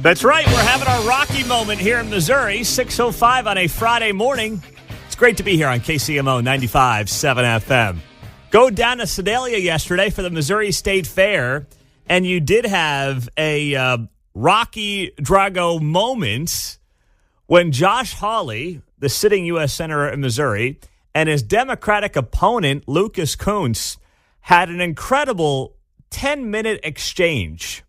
That's right. We're having our Rocky moment here in Missouri, 6:05 on a Friday morning. It's great to be here on KCMO 95.7 FM. Go down to Sedalia yesterday for the Missouri State Fair, and you did have a Rocky Drago moment when Josh Hawley, the sitting U.S. Senator in Missouri, and his Democratic opponent, Lucas Kunce, had an incredible 10-minute exchange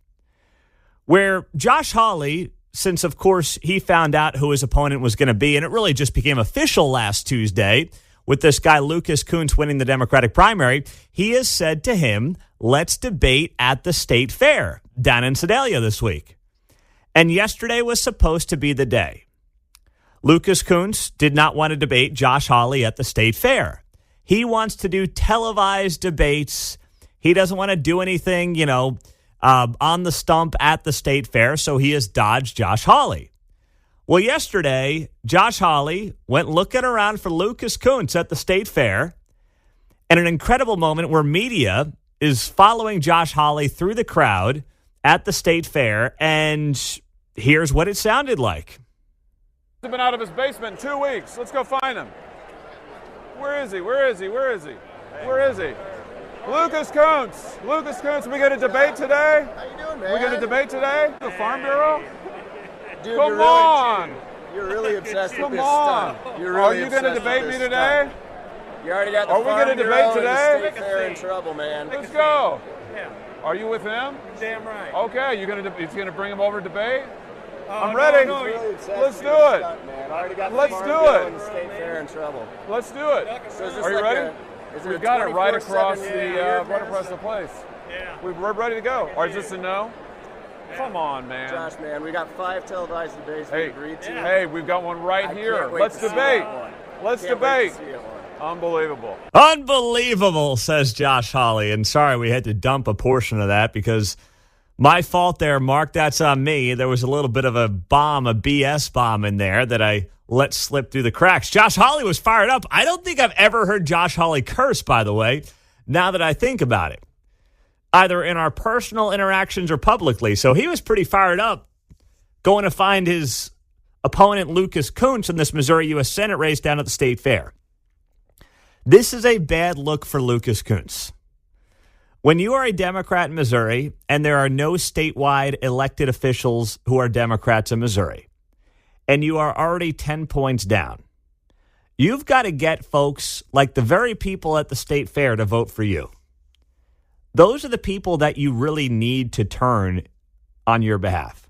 where Josh Hawley, since, of course, he found out who his opponent was going to be, and it really just became official last Tuesday with this guy Lucas Kunce winning the Democratic primary, he has said to him, let's debate at the state fair down in Sedalia this week. And yesterday was supposed to be the day. Lucas Kunce did not want to debate Josh Hawley at the state fair. He wants to do televised debates. He doesn't want to do anything, on the stump at the state fair, so he has dodged Josh Hawley. Well, yesterday, Josh Hawley went looking around for Lucas Kunce at the state fair, and an incredible moment where media is following Josh Hawley through the crowd at the state fair, and here's what it sounded like. He's been out of his basement in 2 weeks. Let's go find him. Where is he? Where is he? Where is he? Where is he? Lucas Kunce. Lucas Kunce, we going to debate today? How you doing, man? We going to debate today? The Farm Bureau? Dude, Come on. You're really obsessed with Come this on. stuff. You're really Are you going to debate me today? You already got the Are we Farm gonna debate Bureau and today? the State Fair in trouble, man. Let's go. Yeah. Are you with him? Damn right. Okay, he's going to bring him over to debate? I'm no, ready. no, Really obsessed Let's with do this it. stuff, man. I already got the Let's Farm do Bureau it. and the State Fair in trouble. Let's do it. So is this Are you like ready? is it We've a got it right 24/7 across year, right across the place. Yeah. We're ready to go. Or is this a no? Come on, man. Josh, man, we got 5 televised debates we Hey, agreed to. hey, we've got one right I here. can't wait Let's to see debate. that one. Let's Can't wait debate. to see it one. Unbelievable. Unbelievable, says Josh Hawley. And sorry we had to dump a portion of that because my fault there, Mark. That's on me. There was a little bit of a BS bomb in there that I let slip through the cracks. Josh Hawley was fired up. I don't think I've ever heard Josh Hawley curse, by the way, now that I think about it, either in our personal interactions or publicly. So he was pretty fired up going to find his opponent, Lucas Kunce, in this Missouri U.S. Senate race down at the state fair. This is a bad look for Lucas Kunce. When you are a Democrat in Missouri and there are no statewide elected officials who are Democrats in Missouri, and you are already 10 points down, you've got to get folks like the very people at the state fair to vote for you. Those are the people that you really need to turn on your behalf.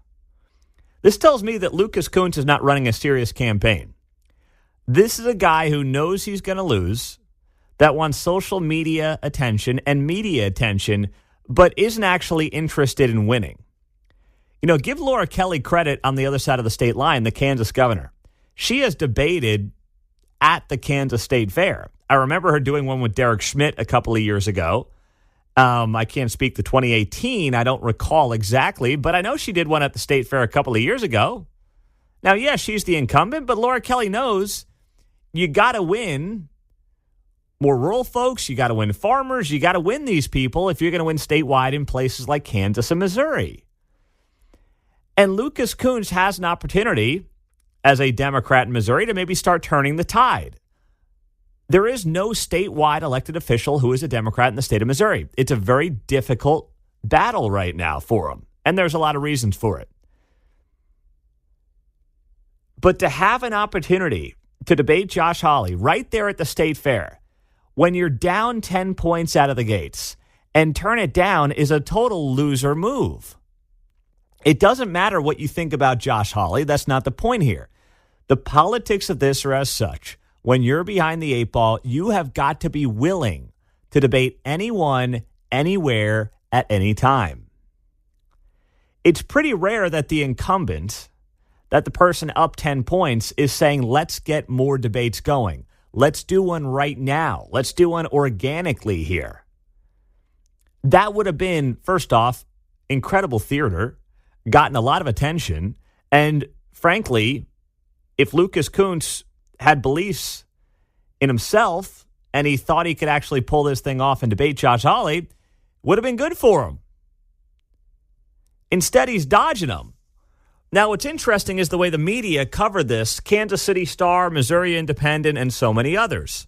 This tells me that Lucas Kunce is not running a serious campaign. This is a guy who knows he's going to lose, that wants social media attention and media attention, but isn't actually interested in winning. Give Laura Kelly credit on the other side of the state line, the Kansas governor. She has debated at the Kansas State Fair. I remember her doing one with Derek Schmidt a couple of years ago. I can't speak to 2018. I don't recall exactly, but I know she did one at the state fair a couple of years ago. Now, yeah, she's the incumbent, but Laura Kelly knows you got to win more rural folks. You got to win farmers. You got to win these people if you're going to win statewide in places like Kansas and Missouri. And Lucas Kunce has an opportunity as a Democrat in Missouri to maybe start turning the tide. There is no statewide elected official who is a Democrat in the state of Missouri. It's a very difficult battle right now for him, and there's a lot of reasons for it. But to have an opportunity to debate Josh Hawley right there at the state fair when you're down 10 points out of the gates and turn it down is a total loser move. It doesn't matter what you think about Josh Hawley. That's not the point here. The politics of this are as such. When you're behind the 8 ball, you have got to be willing to debate anyone, anywhere, at any time. It's pretty rare that the incumbent, that the person up 10 points, is saying, let's get more debates going. Let's do one right now. Let's do one organically here. That would have been, first off, incredible theater, gotten a lot of attention, and frankly, if Lucas Kunce had beliefs in himself and he thought he could actually pull this thing off and debate Josh Hawley, would have been good for him. Instead, he's dodging him. Now, what's interesting is the way the media covered this: Kansas City Star, Missouri Independent, and so many others.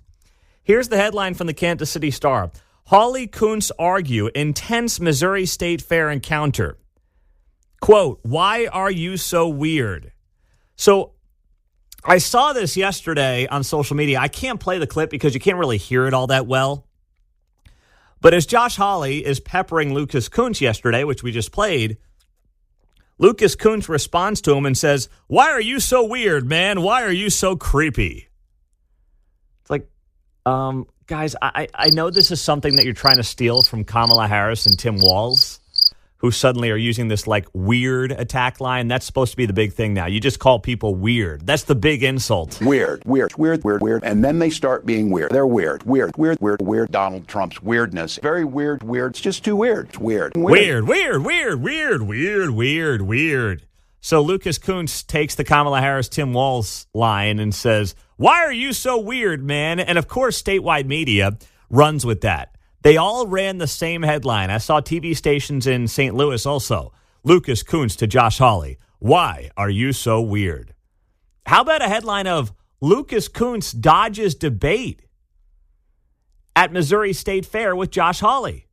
Here's the headline from the Kansas City Star. Hawley, Kunce argue intense Missouri State Fair encounter. Quote, why are you so weird? So I saw this yesterday on social media. I can't play the clip because you can't really hear it all that well. But as Josh Hawley is peppering Lucas Kunce yesterday, which we just played, Lucas Kunce responds to him and says, why are you so weird, man? Why are you so creepy? It's like, guys, I know this is something that you're trying to steal from Kamala Harris and Tim Walz, who suddenly are using this like weird attack line. That's supposed to be the big thing now. You just call people weird. That's the big insult. Weird. And then they start being weird. They're weird. Donald Trump's weirdness. Very weird. It's just too weird. It's weird. Weird. So Lucas Kunce takes the Kamala Harris, Tim Walz line and says, why are you so weird, man? And of course, statewide media runs with that. They all ran the same headline. I saw TV stations in St. Louis also. Lucas Kunce to Josh Hawley. Why are you so weird? How about a headline of Lucas Kunce dodges debate at Missouri State Fair with Josh Hawley?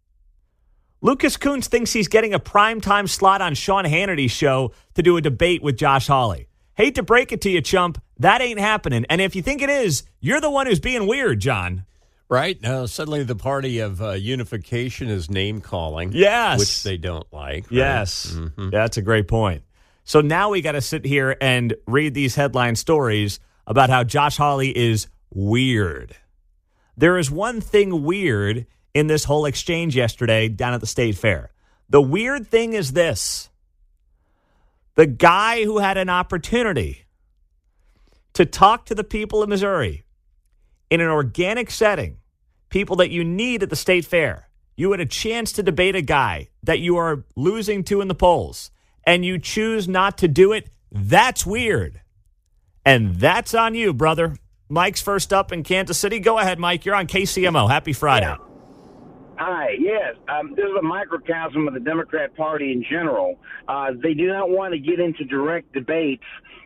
Lucas Kunce thinks he's getting a primetime slot on Sean Hannity's show to do a debate with Josh Hawley. Hate to break it to you, chump. That ain't happening. And if you think it is, you're the one who's being weird, John. Right. Now, suddenly the party of unification is name-calling. Yes. Which they don't like. Right? Yes. Mm-hmm. That's a great point. So now we got to sit here and read these headline stories about how Josh Hawley is weird. There is one thing weird in this whole exchange yesterday down at the State Fair. The weird thing is this. The guy who had an opportunity to talk to the people of Missouri in an organic setting, people that you need at the State Fair. You had a chance to debate a guy that you are losing to in the polls, and you choose not to do it. That's weird. And that's on you, brother. Mike's first up in Kansas City. Go ahead, Mike. You're on KCMO. Happy Friday. Yeah. Hi, yes. This is a microcosm of the Democrat Party in general. They do not want to get into direct debates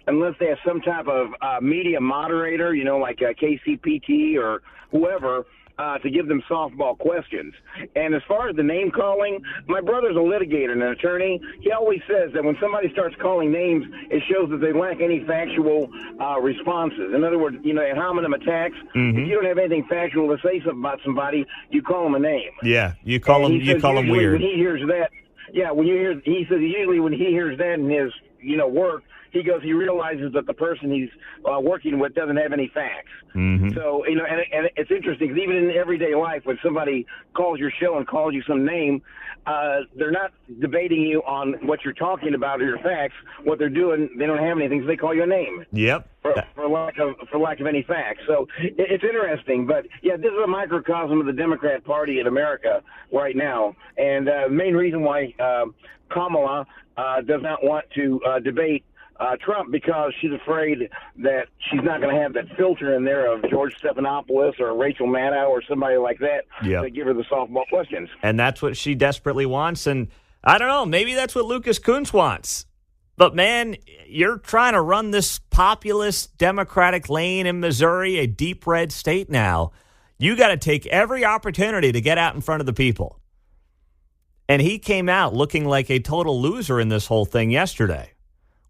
unless they have some type of media moderator, like KCPT or whoever, to give them softball questions. And as far as the name calling, my brother's a litigator and an attorney. He always says that when somebody starts calling names, it shows that they lack any factual responses. In other words, homonym attacks. Mm-hmm. If you don't have anything factual to say something about somebody, you call them a name. Yeah, you call them weird. When he hears that, he says usually when he hears that in his work, he realizes that the person he's working with doesn't have any facts. Mm-hmm. So, and it's interesting because even in everyday life, when somebody calls your show and calls you some name, they're not debating you on what you're talking about or your facts. What they're doing, they don't have anything, so they call you a name. Yep. For lack of any facts. So it's interesting. But, yeah, this is a microcosm of the Democrat Party in America right now. And the main reason why Kamala does not want to debate Trump, because she's afraid that she's not going to have that filter in there of George Stephanopoulos or Rachel Maddow or somebody like that to give her the softball questions. And that's what she desperately wants. And I don't know, maybe that's what Lucas Kunce wants. But, man, you're trying to run this populist Democratic lane in Missouri, a deep red state now. You got to take every opportunity to get out in front of the people. And he came out looking like a total loser in this whole thing yesterday,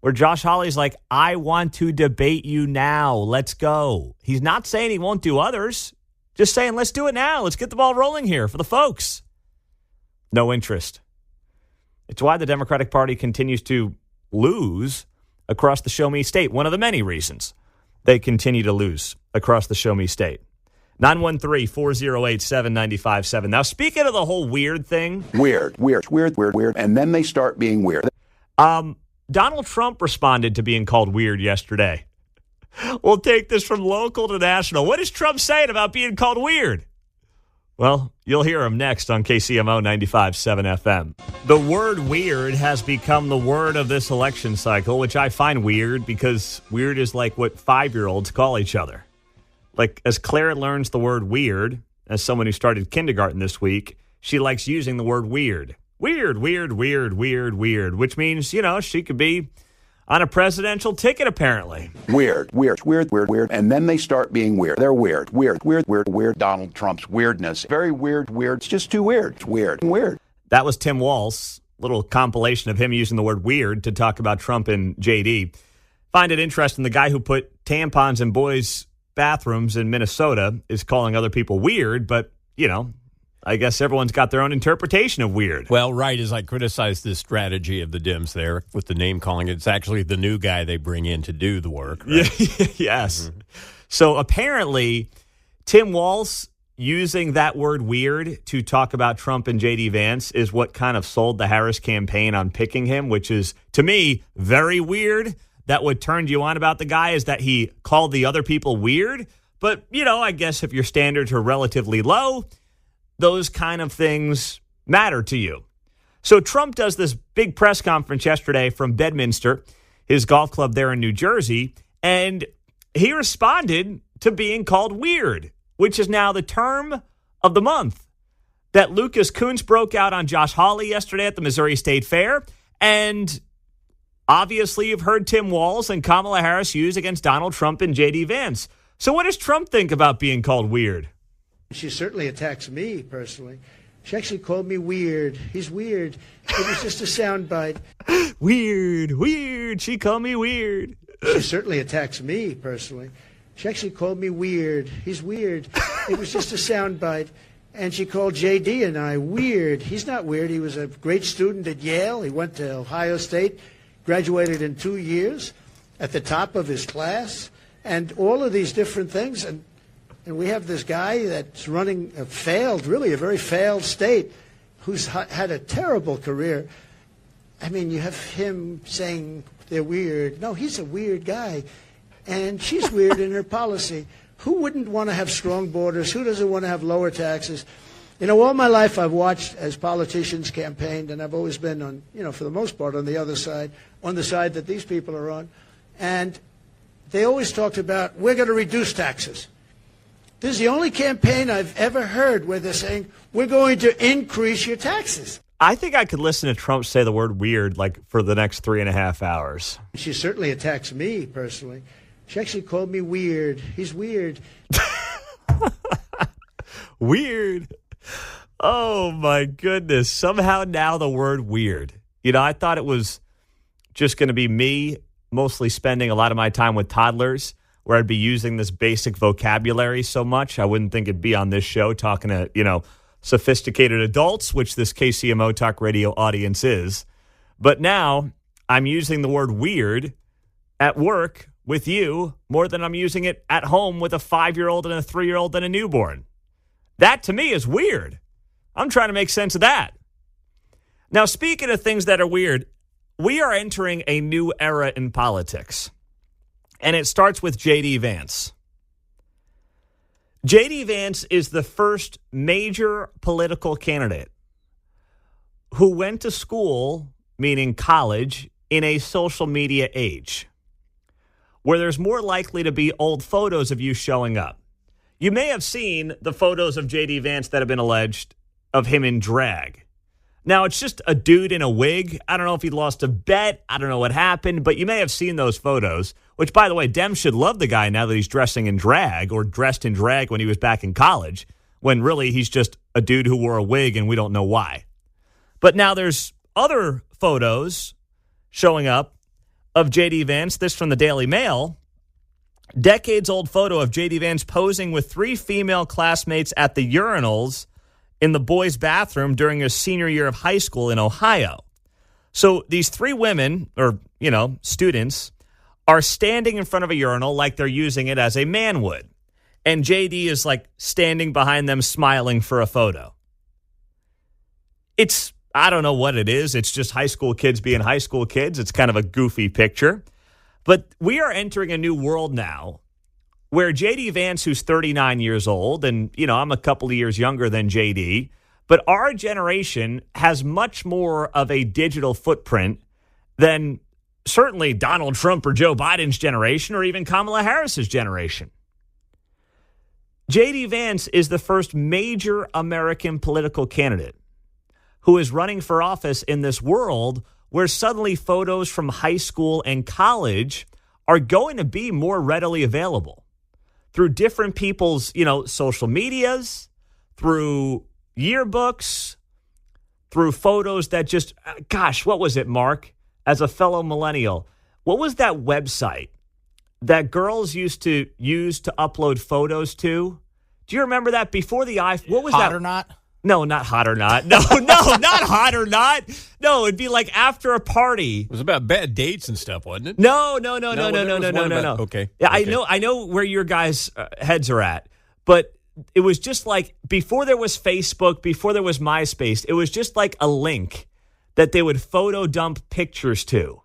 where Josh Hawley's like, I want to debate you now. Let's go. He's not saying he won't do others. Just saying, let's do it now. Let's get the ball rolling here for the folks. No interest. It's why the Democratic Party continues to lose across the Show Me State. One of the many reasons they continue to lose across the Show Me State. 913-408-7957. Now, speaking of the whole weird thing. Weird. And then they start being weird. Donald Trump responded to being called weird yesterday. We'll take this from local to national. What is Trump saying about being called weird? Well, you'll hear him next on KCMO 95.7 FM. The word weird has become the word of this election cycle, which I find weird because weird is like what 5-year-olds call each other. Like, as Claire learns the word weird, as someone who started kindergarten this week, she likes using the word weird. Weird, which means, she could be on a presidential ticket, apparently. Weird. And then they start being weird. They're weird. Donald Trump's weirdness. Very weird. It's just too weird. It's weird. That was Tim Walz, little compilation of him using the word weird to talk about Trump and JD. Find it interesting, the guy who put tampons in boys' bathrooms in Minnesota is calling other people weird, but, I guess everyone's got their own interpretation of weird. Well, right, as I criticize this strategy of the Dems there with the name calling, it's actually the new guy they bring in to do the work. Right? Yes. Mm-hmm. So apparently, Tim Walz using that word weird to talk about Trump and J.D. Vance is what kind of sold the Harris campaign on picking him, which is, to me, very weird. That what turned you on about the guy is that he called the other people weird. But, I guess if your standards are relatively low, those kind of things matter to you. So Trump does this big press conference yesterday from Bedminster, his golf club there in New Jersey, and he responded to being called weird, which is now the term of the month that Lucas Kunce broke out on Josh Hawley yesterday at the Missouri State Fair. And obviously you've heard Tim Walz and Kamala Harris use against Donald Trump and J.D. Vance. So what does Trump think about being called weird? She certainly attacks me personally. She actually called me weird. He's weird. It was just a soundbite. Weird. She called me weird. She certainly attacks me personally. She actually called me weird. He's weird. It was just a soundbite. And she called J.D. and I weird. He's not weird. He was a great student at Yale. He went to Ohio State, graduated in 2 years, at the top of his class, and all of these different things. And we have this guy that's running a very failed state, who's had a terrible career. I mean, you have him saying they're weird. No, he's a weird guy. And she's weird in her policy. Who wouldn't want to have strong borders? Who doesn't want to have lower taxes? All my life I've watched as politicians campaigned, and I've always been on, for the most part, on the other side, on the side that these people are on. And they always talked about, we're going to reduce taxes. This is the only campaign I've ever heard where they're saying, we're going to increase your taxes. I think I could listen to Trump say the word weird for the next 3.5 hours. She certainly attacks me personally. She actually called me weird. He's weird. Weird. Oh, my goodness. Somehow now the word weird. I thought it was just going to be me mostly spending a lot of my time with toddlers, where I'd be using this basic vocabulary so much. I wouldn't think it'd be on this show talking to, sophisticated adults, which this KCMO Talk Radio audience is. But now I'm using the word weird at work with you more than I'm using it at home with a 5-year-old and a 3-year-old and a newborn. That, to me, is weird. I'm trying to make sense of that. Now, speaking of things that are weird, we are entering a new era in politics. And it starts with J.D. Vance. J.D. Vance is the first major political candidate who went to school, meaning college, in a social media age, where there's more likely to be old photos of you showing up. You may have seen the photos of J.D. Vance that have been alleged of him in drag. Now, it's just a dude in a wig. I don't know if he lost a bet. I don't know what happened, but you may have seen those photos, which, by the way, Dems should love the guy now that he's dressing in drag, or dressed in drag when he was back in college, when really he's just a dude who wore a wig and we don't know why. But now there's other photos showing up of J.D. Vance. This from the Daily Mail. Decades-old photo of J.D. Vance posing with 3 female classmates at the urinals in the boys' bathroom during his senior year of high school in Ohio. So these 3 women, or, students, are standing in front of a urinal like they're using it as a man would. And JD is standing behind them smiling for a photo. I don't know what it is. It's just high school kids being high school kids. It's kind of a goofy picture. But we are entering a new world now where J.D. Vance, who's 39 years old, and, I'm a couple of years younger than J.D., but our generation has much more of a digital footprint than certainly Donald Trump or Joe Biden's generation, or even Kamala Harris's generation. J.D. Vance is the first major American political candidate who is running for office in this world where suddenly photos from high school and college are going to be more readily available through different people's, social medias, through yearbooks, through photos that just, gosh, what was it, Mark? As a fellow millennial, what was that website that girls used to use to upload photos to? Do you remember that before the iPhone? What was Hot that? or Not? No, not Hot or Not. No, not Hot or Not. No, it'd be like after a party. It was about bad dates and stuff, wasn't it? No. Okay. Yeah, okay. I know where your guys' heads are at, but it was just like before there was Facebook, before there was MySpace, it was just like a link that they would photo dump pictures to.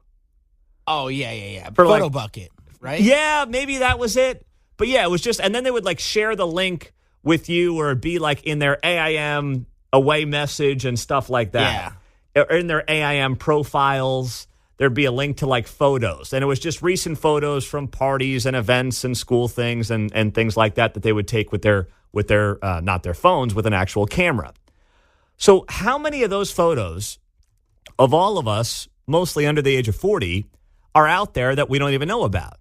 Oh, yeah. For Photo bucket, right? Yeah, maybe that was it. But yeah, it was just, and then they would like share the link with you, or be like in their AIM away message and stuff like that. Yeah. Or in their AIM profiles, there'd be a link to like photos. And it was just recent photos from parties and events and school things and things like that they would take with their not their phones, with an actual camera. So how many of those photos of all of us, mostly under the age of 40, are out there that we don't even know about?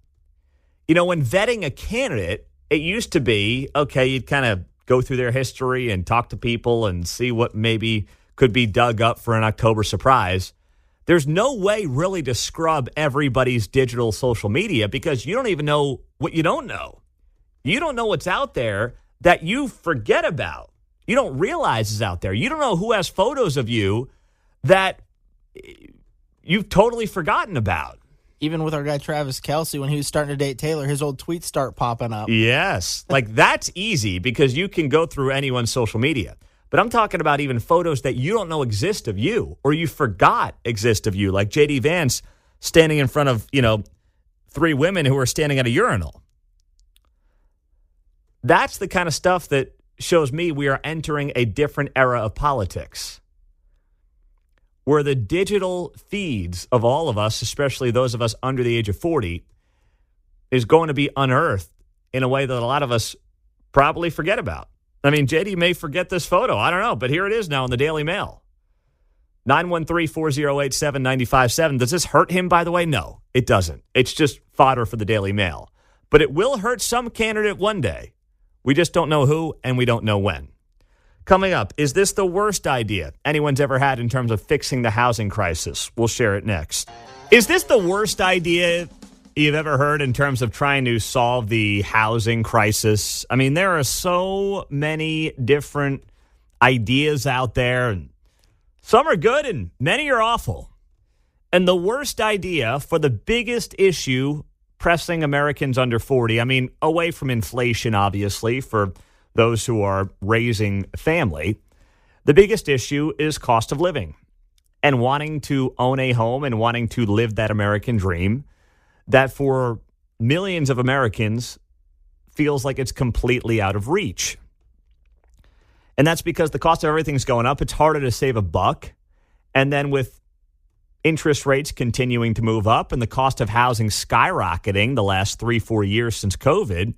When vetting a candidate, it used to be, okay, you'd kind of go through their history and talk to people and see what maybe could be dug up for an October surprise. There's no way really to scrub everybody's digital social media because you don't even know what you don't know. You don't know what's out there that you forget about. You don't realize is out there. You don't know who has photos of you that you've totally forgotten about. Even with our guy Travis Kelce, when he was starting to date Taylor, his old tweets start popping up. Yes. Like that's easy because you can go through anyone's social media. But I'm talking about even photos that you don't know exist of you or you forgot exist of you. Like J.D. Vance standing in front of, 3 women who are standing at a urinal. That's the kind of stuff that shows me we are entering a different era of politics, where the digital feeds of all of us, especially those of us under the age of 40, is going to be unearthed in a way that a lot of us probably forget about. I mean, JD may forget this photo. I don't know, but here it is now in the Daily Mail. 913-408-7957. Does this hurt him, by the way? No, it doesn't. It's just fodder for the Daily Mail. But it will hurt some candidate one day. We just don't know who, and we don't know when. Coming up, is this the worst idea anyone's ever had in terms of fixing the housing crisis? We'll share it next. Is this the worst idea you've ever heard in terms of trying to solve the housing crisis? I mean, there are so many different ideas out there, and some are good and many are awful. And the worst idea for the biggest issue pressing Americans under 40, I mean, away from inflation, obviously, for those who are raising family, the biggest issue is cost of living and wanting to own a home and wanting to live that American dream that for millions of Americans feels like it's completely out of reach. And that's because the cost of everything's going up. It's harder to save a buck. And then with interest rates continuing to move up and the cost of housing skyrocketing the last 3-4 years since COVID,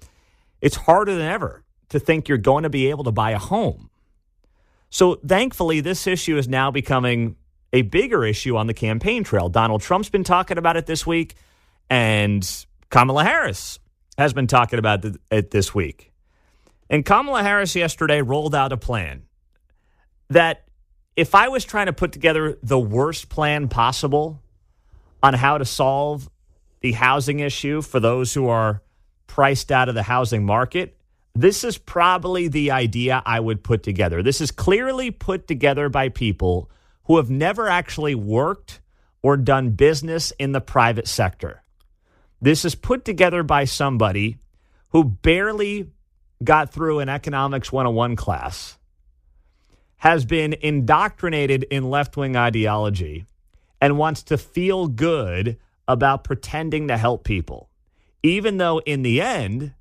it's harder than ever to think you're going to be able to buy a home. So thankfully, this issue is now becoming a bigger issue on the campaign trail. Donald Trump's been talking about it this week, and Kamala Harris has been talking about it this week. And Kamala Harris yesterday rolled out a plan that if I was trying to put together the worst plan possible on how to solve the housing issue for those who are priced out of the housing market, this is probably the idea I would put together. This is clearly put together by people who have never actually worked or done business in the private sector. This is put together by somebody who barely got through an economics 101 class, has been indoctrinated in left-wing ideology, and wants to feel good about pretending to help people, even though in the end,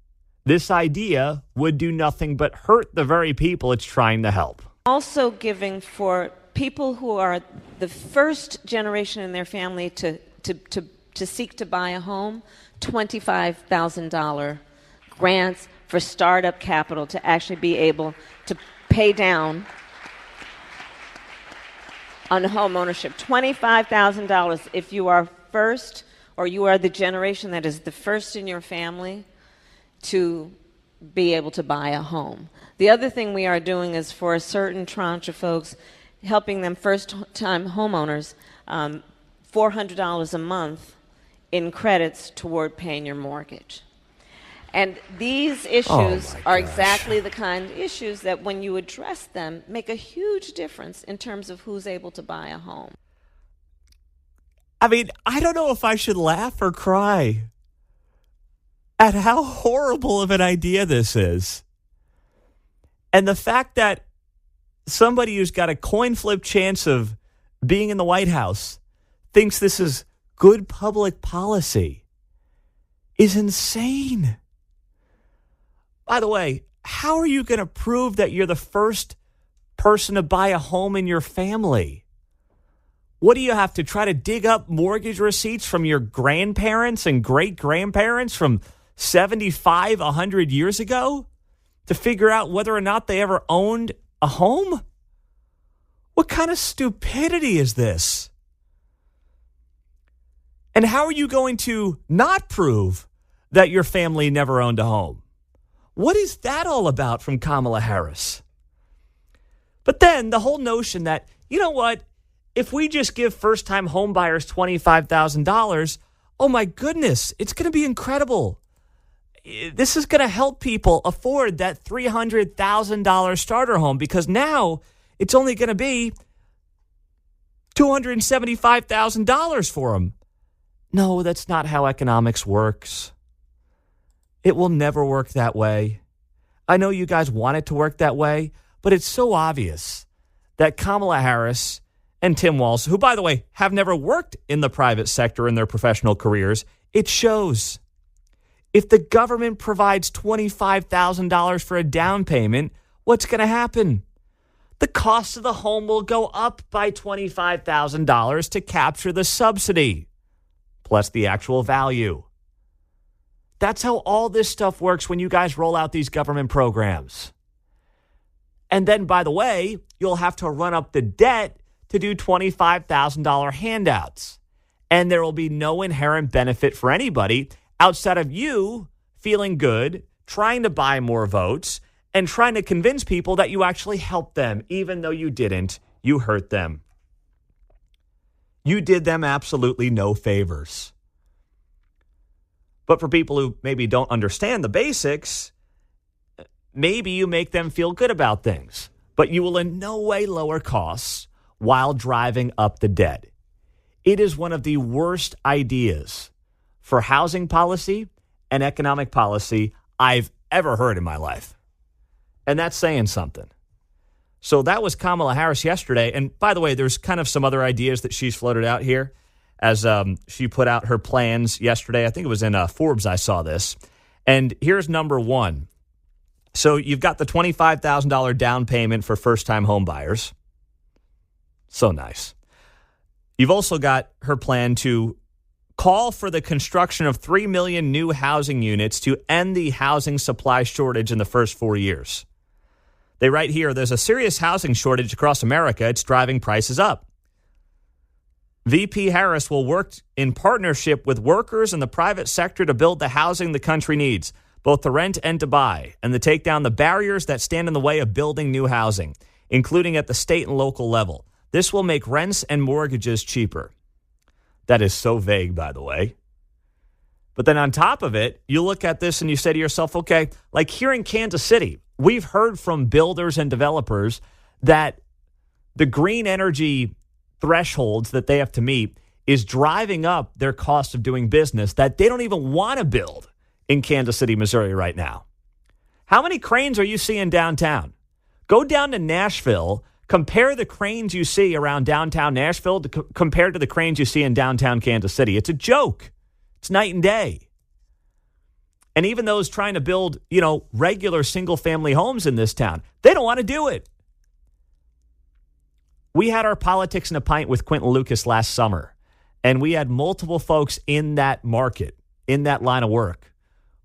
this idea would do nothing but hurt the very people it's trying to help. Also giving for people who are the first generation in their family to seek to buy a home, $25,000 grants for startup capital to actually be able to pay down on home ownership. $25,000 if you are first, or you are the generation that is the first in your family to be able to buy a home. The other thing we are doing is for a certain tranche of folks, helping them first-time homeowners, $400 a month in credits toward paying your mortgage. And these issues are exactly the kind of issues that when you address them, make a huge difference in terms of who's able to buy a home. I mean, I don't know if I should laugh or cry at how horrible of an idea this is. And the fact that somebody who's got a coin flip chance of being in the White House thinks this is good public policy is insane. By the way, how are you going to prove that you're the first person to buy a home in your family? What do you have to try to dig up mortgage receipts from your grandparents and great-grandparents from 75, 100 years ago to figure out whether or not they ever owned a home? What kind of stupidity is this? And how are you going to not prove that your family never owned a home? What is that all about from Kamala Harris? But then the whole notion that, you know what, if we just give first-time homebuyers $25,000, oh my goodness, it's going to be incredible. This is going to help people afford that $300,000 starter home because now it's only going to be $275,000 for them. No, that's not how economics works. It will never work that way. I know you guys want it to work that way, but it's so obvious that Kamala Harris and Tim Walz, who, by the way, have never worked in the private sector in their professional careers, it shows. If the government provides $25,000 for a down payment, what's going to happen? The cost of the home will go up by $25,000 to capture the subsidy, plus the actual value. That's how all this stuff works when you guys roll out these government programs. And then, by the way, you'll have to run up the debt to do $25,000 handouts. And there will be no inherent benefit for anybody outside of you feeling good, trying to buy more votes, and trying to convince people that you actually helped them, even though you didn't. You hurt them. You did them absolutely no favors. But for people who maybe don't understand the basics, maybe you make them feel good about things, but you will in no way lower costs while driving up the debt. It is one of the worst ideas for housing policy and economic policy I've ever heard in my life. And that's saying something. So that was Kamala Harris yesterday. And by the way, there's kind of some other ideas that she's floated out here as she put out her plans yesterday. I think it was in Forbes I saw this. And here's number one. So you've got the $25,000 down payment for first-time home buyers. So nice. You've also got her plan to call for the construction of 3 million new housing units to end the housing supply shortage in the first 4 years. They write here, there's a serious housing shortage across America. It's driving prices up. VP Harris will work in partnership with workers in the private sector to build the housing the country needs, both to rent and to buy, and to take down the barriers that stand in the way of building new housing, including at the state and local level. This will make rents and mortgages cheaper. That is so vague, by the way. But then on top of it, you look at this and you say to yourself, okay, like here in Kansas City, we've heard from builders and developers that the green energy thresholds that they have to meet is driving up their cost of doing business that they don't even want to build in Kansas City, Missouri right now. How many cranes are you seeing downtown? Go down to Nashville, compare the cranes you see around downtown Nashville compared to the cranes you see in downtown Kansas City. It's a joke. It's night and day. And even those trying to build, regular single-family homes in this town, they don't want to do it. We had our Politics in a Pint with Quentin Lucas last summer, and we had multiple folks in that market, in that line of work,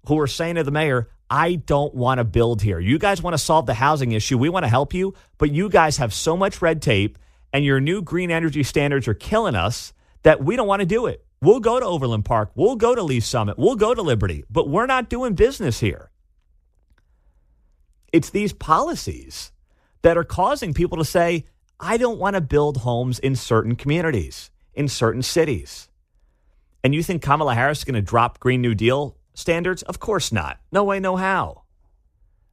who were saying to the mayor, I don't want to build here. You guys want to solve the housing issue. We want to help you, but you guys have so much red tape and your new green energy standards are killing us, that we don't want to do it. We'll go to Overland Park. We'll go to Lee's Summit. We'll go to Liberty, but we're not doing business here. It's these policies that are causing people to say, I don't want to build homes in certain communities, in certain cities. And you think Kamala Harris is going to drop Green New Deal standards? Of course not. No way, no how.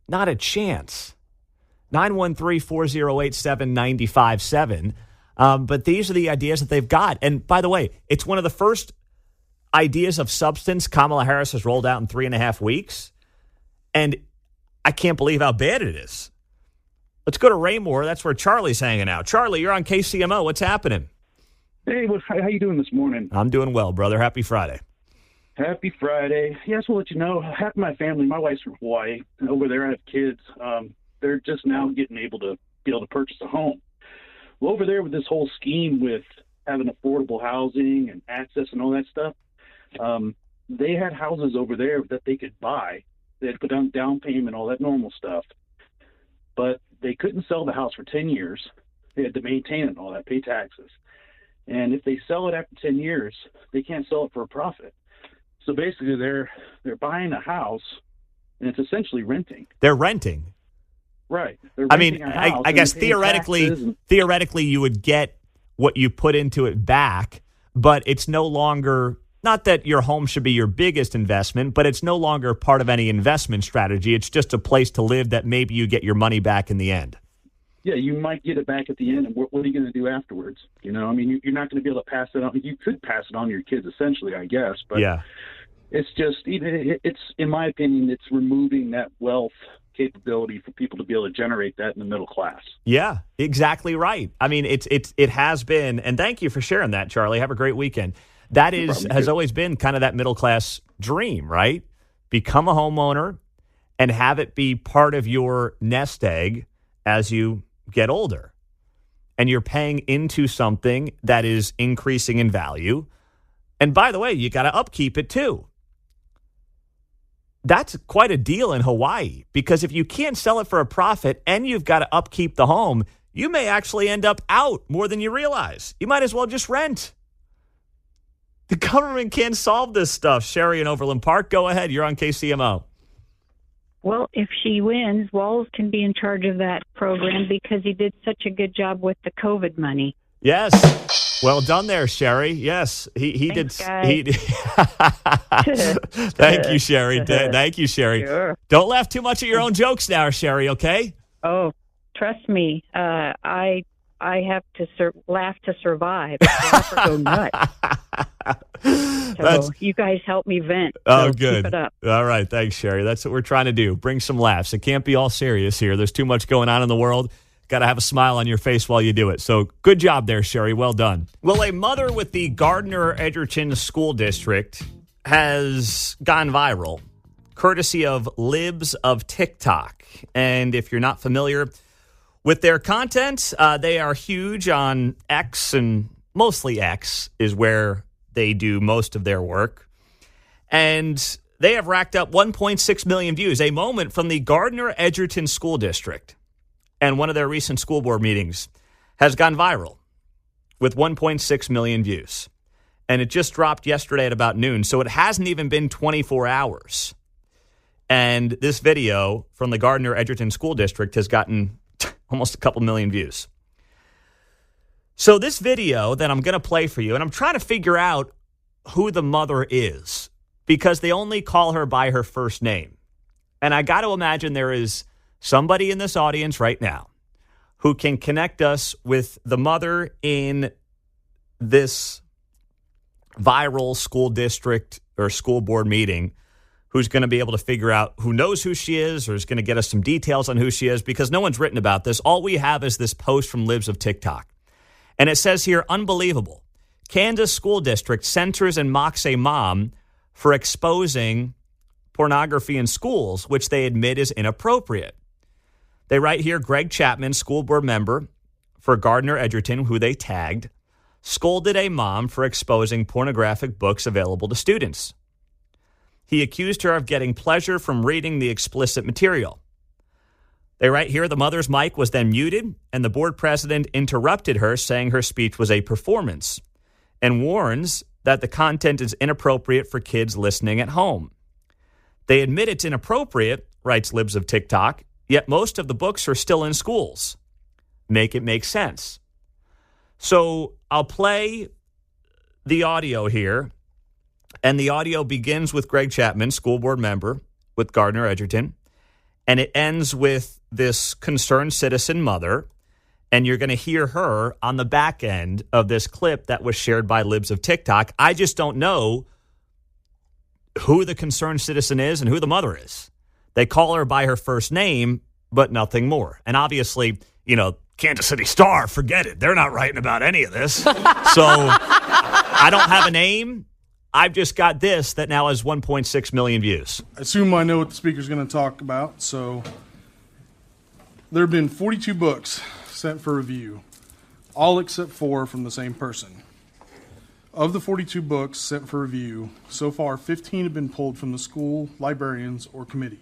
Not a chance. 913-408-7957. But these are the ideas that they've got. And by the way, it's one of the first ideas of substance Kamala Harris has rolled out in 3.5 weeks. And I can't believe how bad it is. Let's go to Raymore. That's where Charlie's hanging out. Charlie, you're on KCMO. What's happening? Hey, how you doing this morning? I'm doing well, brother. Happy Friday. Happy Friday. Yes, we'll let you know. Half of my family, my wife's from Hawaii. Over there, I have kids. They're just now getting able to purchase a home. Well, over there with this whole scheme with having affordable housing and access and all that stuff, they had houses over there that they could buy. They had put down down payment, all that normal stuff. But they couldn't sell the house for 10 years. They had to maintain it and all that, pay taxes. And if they sell it after 10 years, they can't sell it for a profit. So basically they're buying a house and it's essentially renting. They're renting. Right. They're renting a house I guess theoretically you would get what you put into it back, but it's no longer, not that your home should be your biggest investment, but it's no longer part of any investment strategy. It's just a place to live that maybe you get your money back in the end. Yeah, you might get it back at the end, and what are you going to do afterwards? You know, I mean, you're not going to be able to pass it on. You could pass it on to your kids, essentially, I guess. But yeah, it's just, it's in my opinion, it's removing that wealth capability for people to be able to generate that in the middle class. Yeah, exactly right. I mean, it has been, and thank you for sharing that, Charlie. Have a great weekend. That has always been kind of that middle class dream, right? Become a homeowner and have it be part of your nest egg as you get older. And you're paying into something that is increasing in value. And by the way, you got to upkeep it too. That's quite a deal in Hawaii, because if you can't sell it for a profit and you've got to upkeep the home, you may actually end up out more than you realize. You might as well just rent. The government can't solve this stuff. Sherry in Overland Park, go ahead. You're on KCMO. Well, if she wins, Walls can be in charge of that program because he did such a good job with the COVID money. Yes. Well done there, Sherry. Yes, he Thanks, did. guys. Thank you, Sherry. Thank you, Sherry. Sure. Don't laugh too much at your own jokes now, Sherry, okay? Oh, trust me. I have to laugh to survive. I laugh or go nuts. So you guys help me vent. Oh, so good. Keep it up. All right. Thanks, Sherry. That's what we're trying to do. Bring some laughs. It can't be all serious here. There's too much going on in the world. Got to have a smile on your face while you do it. So good job there, Sherry. Well done. Well, a mother with the Gardner-Edgerton School District has gone viral, courtesy of Libs of TikTok. And if you're not familiar with their content, they are huge on X, and mostly X is where they do most of their work. And they have racked up 1.6 million views, a moment from the Gardner-Edgerton School District. And one of their recent school board meetings has gone viral with 1.6 million views. And it just dropped yesterday at about noon, so it hasn't even been 24 hours. And this video from the Gardner-Edgerton School District has gotten almost a couple million views. So this video that I'm going to play for you, and I'm trying to figure out who the mother is, because they only call her by her first name. And I got to imagine there is somebody in this audience right now who can connect us with the mother in this viral school district or school board meeting, who's going to be able to figure out who knows who she is, or is going to get us some details on who she is, because no one's written about this. All we have is this post from Libs of TikTok. And it says here, unbelievable. Kansas school district censors and mocks a mom for exposing pornography in schools, which they admit is inappropriate. They write here, Greg Chapman, school board member for Gardner-Edgerton, who they tagged, scolded a mom for exposing pornographic books available to students. He accused her of getting pleasure from reading the explicit material. They write here, the mother's mic was then muted, and the board president interrupted her, saying her speech was a performance, and warns that the content is inappropriate for kids listening at home. They admit it's inappropriate, writes Libs of TikTok, yet most of the books are still in schools. Make it make sense. So I'll play the audio here, and the audio begins with Greg Chapman, school board member with Gardner Edgerton, and it ends with this concerned citizen mother, and you're going to hear her on the back end of this clip that was shared by Libs of TikTok. I just don't know who the concerned citizen is and who the mother is. They call her by her first name, but nothing more. And obviously, Kansas City Star, forget it. They're not writing about any of this. So I don't have a name. I've just got this that now has 1.6 million views. I assume I know what the speaker's going to talk about. So there have been 42 books sent for review, all except 4 from the same person. Of the 42 books sent for review, so far 15 have been pulled from the school, librarians, or committee.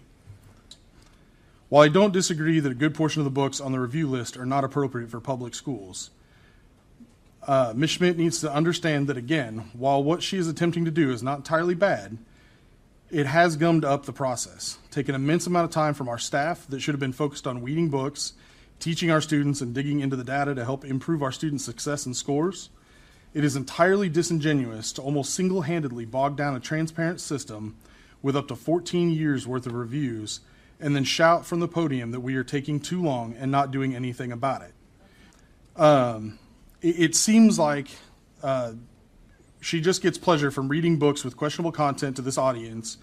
While I don't disagree that a good portion of the books on the review list are not appropriate for public schools, Ms. Schmidt needs to understand that, again, while what she is attempting to do is not entirely bad, it has gummed up the process, taken an immense amount of time from our staff that should have been focused on weeding books, teaching our students, and digging into the data to help improve our students' success and scores. It is entirely disingenuous to almost single-handedly bog down a transparent system with up to 14 years' worth of reviews and then shout from the podium that we are taking too long and not doing anything about it. It seems like she just gets pleasure from reading books with questionable content to this audience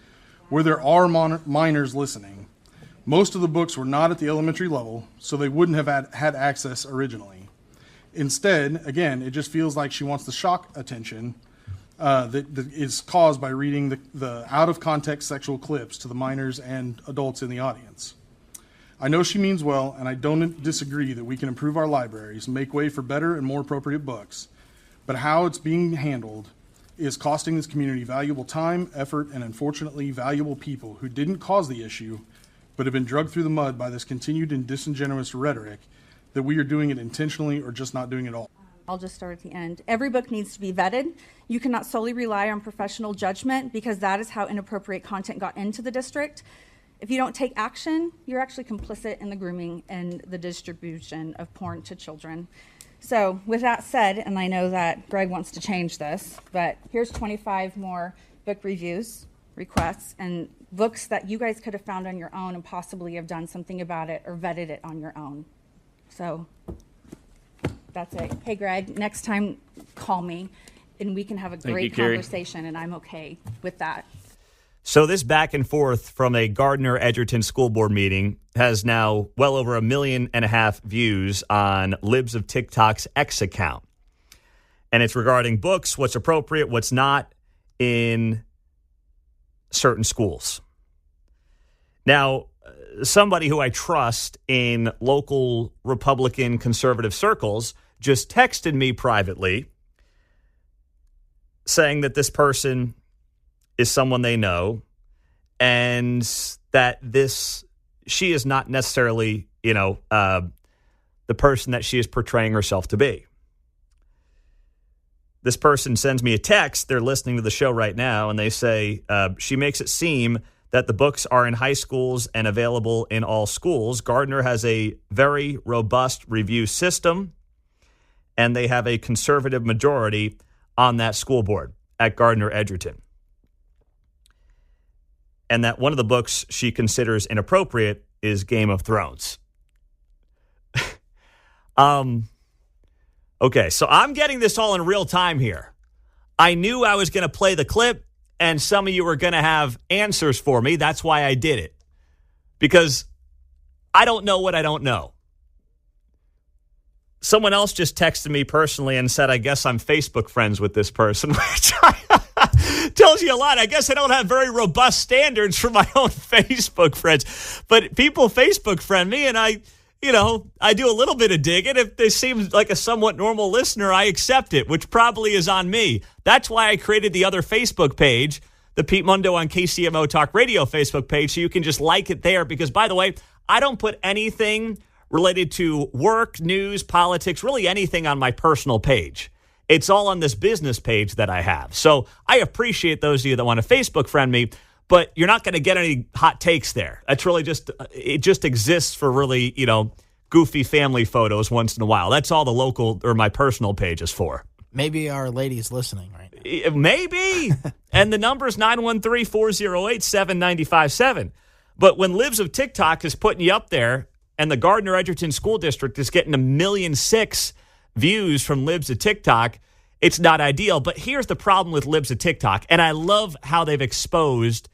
where there are minors listening. Most of the books were not at the elementary level, so they wouldn't have had access originally. Instead, again, it just feels like she wants the shock attention that is caused by reading the out-of-context sexual clips to the minors and adults in the audience. I know she means well, and I don't disagree that we can improve our libraries, make way for better and more appropriate books, but how it's being handled is costing this community valuable time, effort, and unfortunately valuable people who didn't cause the issue, but have been dragged through the mud by this continued and disingenuous rhetoric that we are doing it intentionally or just not doing it at all. I'll just start at the end. Every book needs to be vetted. You cannot solely rely on professional judgment because that is how inappropriate content got into the district. If you don't take action, you're actually complicit in the grooming and the distribution of porn to children. So with that said, and I know that Greg wants to change this, but here's 25 more book reviews, requests, and books that you guys could have found on your own and possibly have done something about it or vetted it on your own. So that's it. Hey, Greg, next time call me and we can have a great conversation, and I'm okay with that. So this back and forth from a Gardner Edgerton school board meeting has now well over 1.5 million views on Libs of TikTok's X account. And it's regarding books, what's appropriate, what's not in certain schools. Now, somebody who I trust in local Republican conservative circles just texted me privately saying that this person is someone they know and that she is not necessarily, the person that she is portraying herself to be. This person sends me a text. They're listening to the show right now, and they say, she makes it seem that the books are in high schools and available in all schools. Gardner has a very robust review system, and they have a conservative majority on that school board at Gardner Edgerton. And that one of the books she considers inappropriate is Game of Thrones. Okay, so I'm getting this all in real time here. I knew I was going to play the clip, and some of you were going to have answers for me. That's why I did it. Because I don't know what I don't know. Someone else just texted me personally and said, I guess I'm Facebook friends with this person, which tells you a lot. I guess I don't have very robust standards for my own Facebook friends. But people Facebook friend me, and I do a little bit of digging. If they seem like a somewhat normal listener, I accept it, which probably is on me. That's why I created the other Facebook page, the Pete Mundo on KCMO Talk Radio Facebook page, so you can just like it there. Because, by the way, I don't put anything related to work, news, politics, really anything on my personal page. It's all on this business page that I have. So I appreciate those of you that want to Facebook friend me, but you're not going to get any hot takes there. That's really it just exists for really, goofy family photos once in a while. That's all the local or my personal page is for. Maybe our lady's listening right now. Maybe. And the number is 913-408-7957. But when Libs of TikTok is putting you up there and the Gardner-Edgerton School District is getting 1.6 million views from Libs of TikTok, it's not ideal. But here's the problem with Libs of TikTok. And I love how they've exposed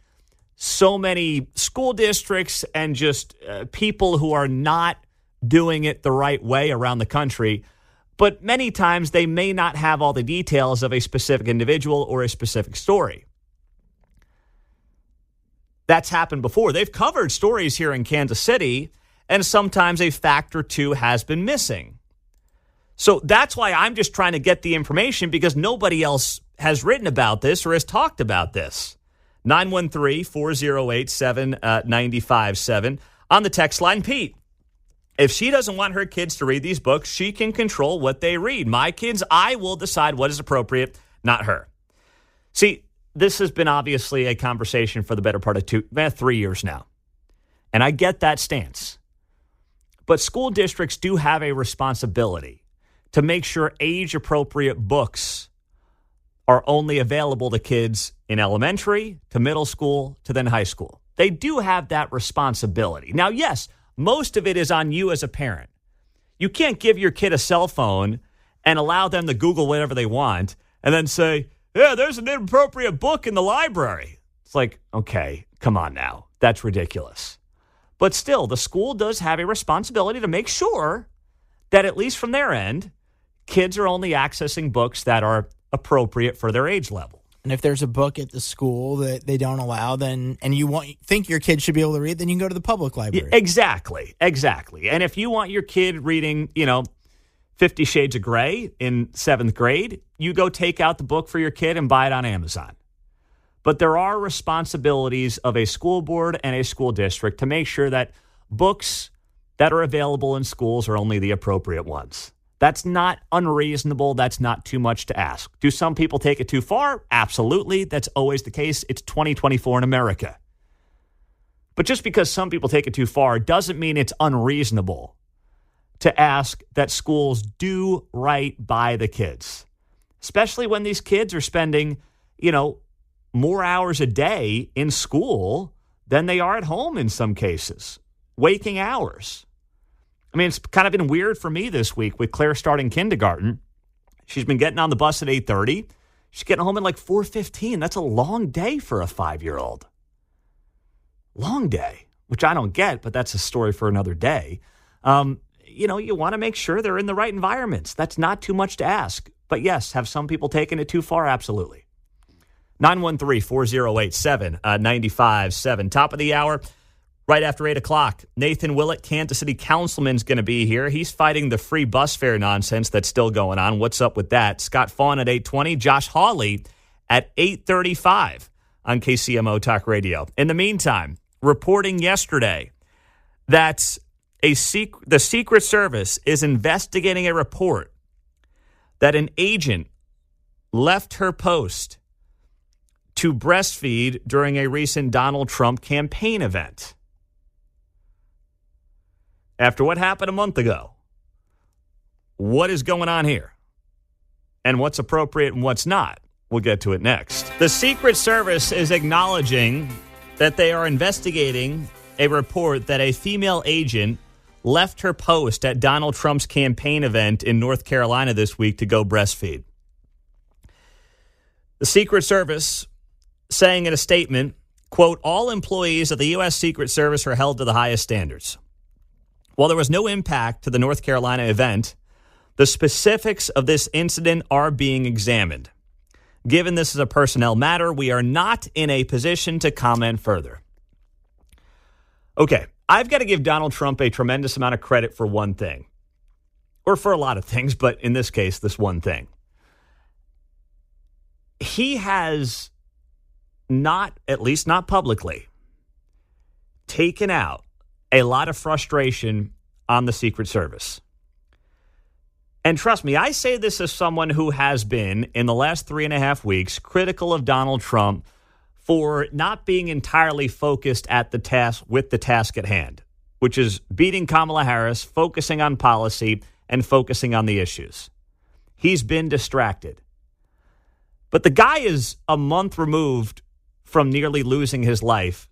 so many school districts and just people who are not doing it the right way around the country. But many times they may not have all the details of a specific individual or a specific story. That's happened before. They've covered stories here in Kansas City, and sometimes a fact or two has been missing. So that's why I'm just trying to get the information, because nobody else has written about this or has talked about this. 913-408-7957. On the text line, Pete. If she doesn't want her kids to read these books, she can control what they read. My kids, I will decide what is appropriate, not her. See, this has been obviously a conversation for the better part of 3 years now. And I get that stance. But school districts do have a responsibility to make sure age-appropriate books are only available to kids in elementary, to middle school, to then high school. They do have that responsibility. Now, yes, most of it is on you as a parent. You can't give your kid a cell phone and allow them to Google whatever they want and then say, yeah, there's an inappropriate book in the library. It's like, okay, come on now. That's ridiculous. But still, the school does have a responsibility to make sure that, at least from their end, kids are only accessing books that are appropriate for their age level. And if there's a book at the school that they don't allow, then and you think your kid should be able to read, then you can go to the public library. Exactly. And if you want your kid reading, 50 Shades of Grey in 7th grade, you go take out the book for your kid and buy it on Amazon. But there are responsibilities of a school board and a school district to make sure that books that are available in schools are only the appropriate ones. That's not unreasonable. That's not too much to ask. Do some people take it too far? Absolutely. That's always the case. It's 2024 in America. But just because some people take it too far doesn't mean it's unreasonable to ask that schools do right by the kids, especially when these kids are spending, more hours a day in school than they are at home in some cases, waking hours. I mean, it's kind of been weird for me this week with Claire starting kindergarten. She's been getting on the bus at 8:30. She's getting home at like 4:15. That's a long day for a 5-year-old. Long day, which I don't get, but that's a story for another day. You want to make sure they're in the right environments. That's not too much to ask. But yes, have some people taken it too far? Absolutely. 913-408-7957. Top of the hour. Right after 8 o'clock, Nathan Willett, Kansas City councilman, is going to be here. He's fighting the free bus fare nonsense that's still going on. What's up with that? Scott Fawn at 8:20, Josh Hawley at 8:35 on KCMO Talk Radio. In the meantime, reporting yesterday that the Secret Service is investigating a report that an agent left her post to breastfeed during a recent Donald Trump campaign event. After what happened a month ago, what is going on here? And what's appropriate and what's not? We'll get to it next. The Secret Service is acknowledging that they are investigating a report that a female agent left her post at Donald Trump's campaign event in North Carolina this week to go breastfeed. The Secret Service saying in a statement, quote, all employees of the U.S. Secret Service are held to the highest standards. While there was no impact to the North Carolina event, the specifics of this incident are being examined. Given this is a personnel matter, we are not in a position to comment further. Okay, I've got to give Donald Trump a tremendous amount of credit for one thing, or for a lot of things, but in this case, this one thing. He has not, at least not publicly, taken out a lot of frustration on the Secret Service. And trust me, I say this as someone who has been, in the last 3.5 weeks, critical of Donald Trump for not being entirely focused at the task with the task at hand, which is beating Kamala Harris, focusing on policy, and focusing on the issues. He's been distracted. But the guy is a month removed from nearly losing his life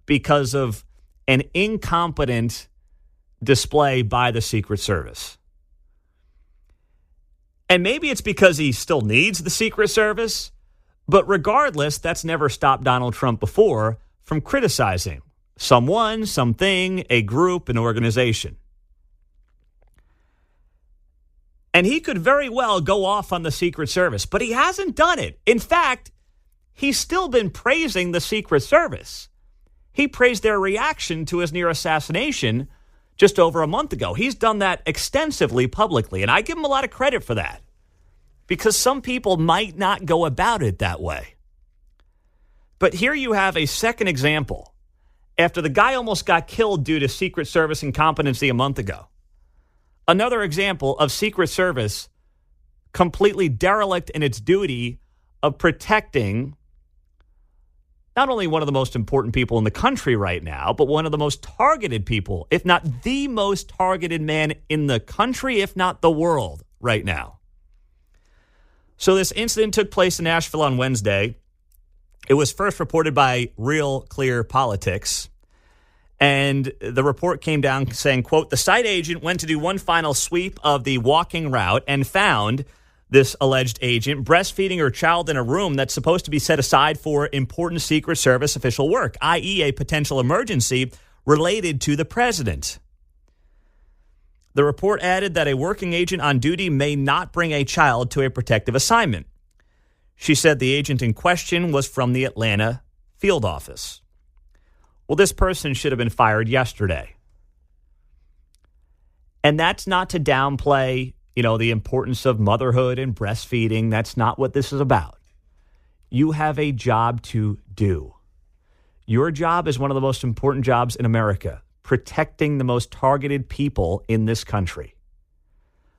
because of an incompetent display by the Secret Service. And maybe it's because he still needs the Secret Service, but regardless, that's never stopped Donald Trump before from criticizing someone, something, a group, an organization. And he could very well go off on the Secret Service, but he hasn't done it. In fact, he's still been praising the Secret Service. He praised their reaction to his near assassination just over a month ago. He's done that extensively publicly, and I give him a lot of credit for that because some people might not go about it that way. But here you have a second example. After the guy almost got killed due to Secret Service incompetency a month ago, another example of Secret Service completely derelict in its duty of protecting not only one of the most important people in the country right now, but one of the most targeted people, if not the most targeted man in the country, if not the world right now. So this incident took place in Nashville on Wednesday. It was first reported by Real Clear Politics. And the report came down saying, quote, the site agent went to do one final sweep of the walking route and found this alleged agent breastfeeding her child in a room that's supposed to be set aside for important Secret Service official work, i.e. a potential emergency related to the president. The report added that a working agent on duty may not bring a child to a protective assignment. She said the agent in question was from the Atlanta field office. Well, this person should have been fired yesterday. And that's not to downplay, the importance of motherhood and breastfeeding. That's not what this is about. You have a job to do. Your job is one of the most important jobs in America, protecting the most targeted people in this country.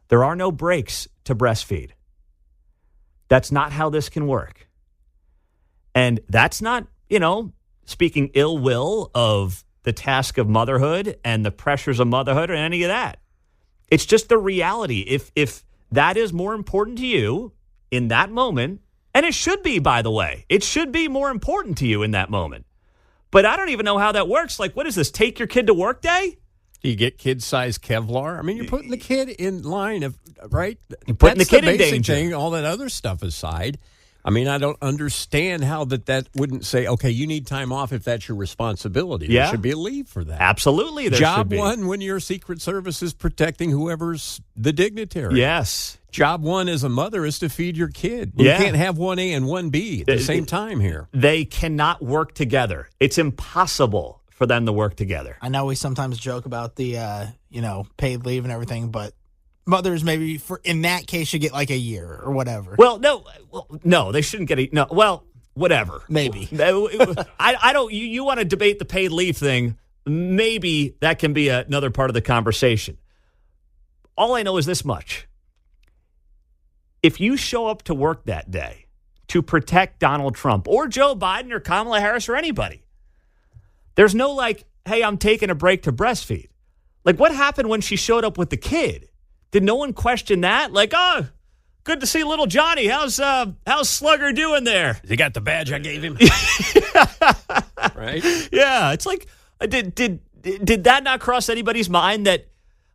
There are no breaks to breastfeed. That's not how this can work. And that's not, speaking ill will of the task of motherhood and the pressures of motherhood or any of that. It's just the reality. If that is more important to you in that moment, and it should be, by the way, it should be more important to you in that moment. But I don't even know how that works. Like, what is this? Take your kid to work day? Do you get kid-sized Kevlar? I mean, you're putting the kid in line of, right? You're putting the kid in basic danger. Thing, all that other stuff aside. I mean, I don't understand how that wouldn't say, okay, you need time off if that's your responsibility. Yeah. There should be a leave for that. Absolutely, there should be. Job one when your Secret Service is protecting whoever's the dignitary. Yes. Job one as a mother is to feed your kid. You can't have 1A and 1B at the same time here. They cannot work together. It's impossible for them to work together. I know we sometimes joke about the, paid leave and everything, but mothers maybe in that case should get like a year or whatever. Well, no, they shouldn't get whatever. Maybe. I don't, you want to debate the paid leave thing, maybe that can be another part of the conversation. All I know is this much. If you show up to work that day to protect Donald Trump or Joe Biden or Kamala Harris or anybody, there's no hey, I'm taking a break to breastfeed. Like, what happened when she showed up with the kid? Did no one question that? Like, oh, good to see little Johnny. How's Slugger doing there? He got the badge I gave him. Right? Yeah. It's like, did that not cross anybody's mind that,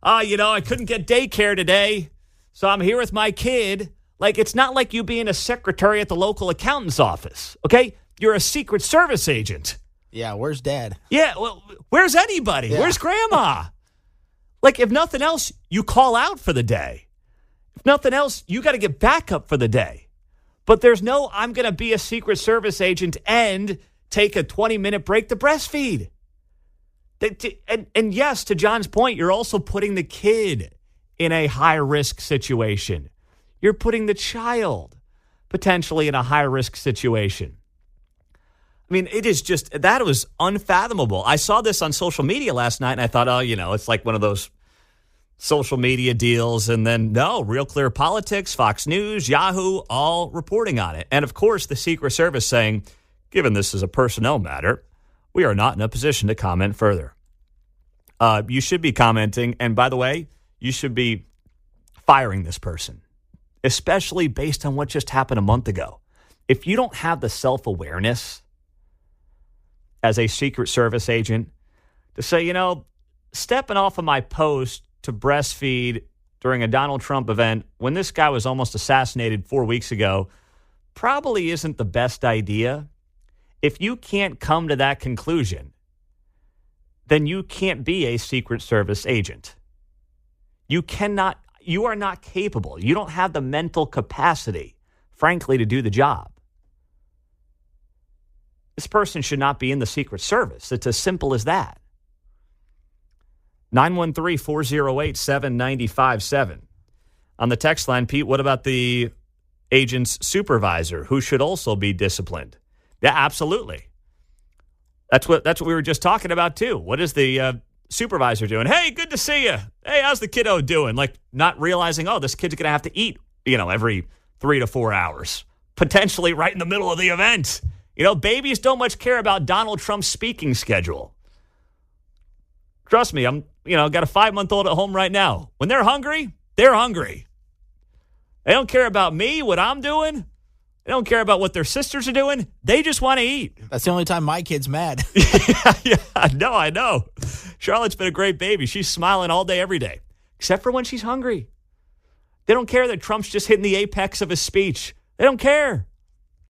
I couldn't get daycare today, so I'm here with my kid. Like, it's not like you being a secretary at the local accountant's office, okay? You're a Secret Service agent. Yeah, where's Dad? Yeah, well, where's anybody? Yeah. Where's Grandma? Like, if nothing else, you call out for the day. If nothing else, you got to get backup for the day. But there's no, I'm going to be a Secret Service agent and take a 20-minute break to breastfeed. And yes, to John's point, you're also putting the kid in a high-risk situation. You're putting the child potentially in a high-risk situation. I mean, it is just, that was unfathomable. I saw this on social media last night, and I thought, oh, it's like one of those social media deals. And then, no, Real Clear Politics, Fox News, Yahoo, all reporting on it. And, of course, the Secret Service saying, given this is a personnel matter, we are not in a position to comment further. You should be commenting. And, by the way, you should be firing this person, especially based on what just happened a month ago. If you don't have the self-awareness as a Secret Service agent to say, stepping off of my post to breastfeed during a Donald Trump event when this guy was almost assassinated 4 weeks ago probably isn't the best idea. If you can't come to that conclusion, then you can't be a Secret Service agent. You are not capable. You don't have the mental capacity, frankly, to do the job. This person should not be in the Secret Service. It's as simple as that. 913-408-7957. On the text line, Pete, what about the agent's supervisor who should also be disciplined? Yeah, absolutely. That's what we were just talking about, too. What is the supervisor doing? Hey, good to see you. Hey, how's the kiddo doing? Like, not realizing, this kid's going to have to eat, every 3 to 4 hours, potentially right in the middle of the event. Babies don't much care about Donald Trump's speaking schedule. Trust me, I'm, got a 5-month-old at home right now. When they're hungry, they're hungry. They don't care about me, what I'm doing. They don't care about what their sisters are doing. They just want to eat. That's the only time my kid's mad. Yeah, I know. Charlotte's been a great baby. She's smiling all day, every day, except for when she's hungry. They don't care that Trump's just hitting the apex of his speech. They don't care.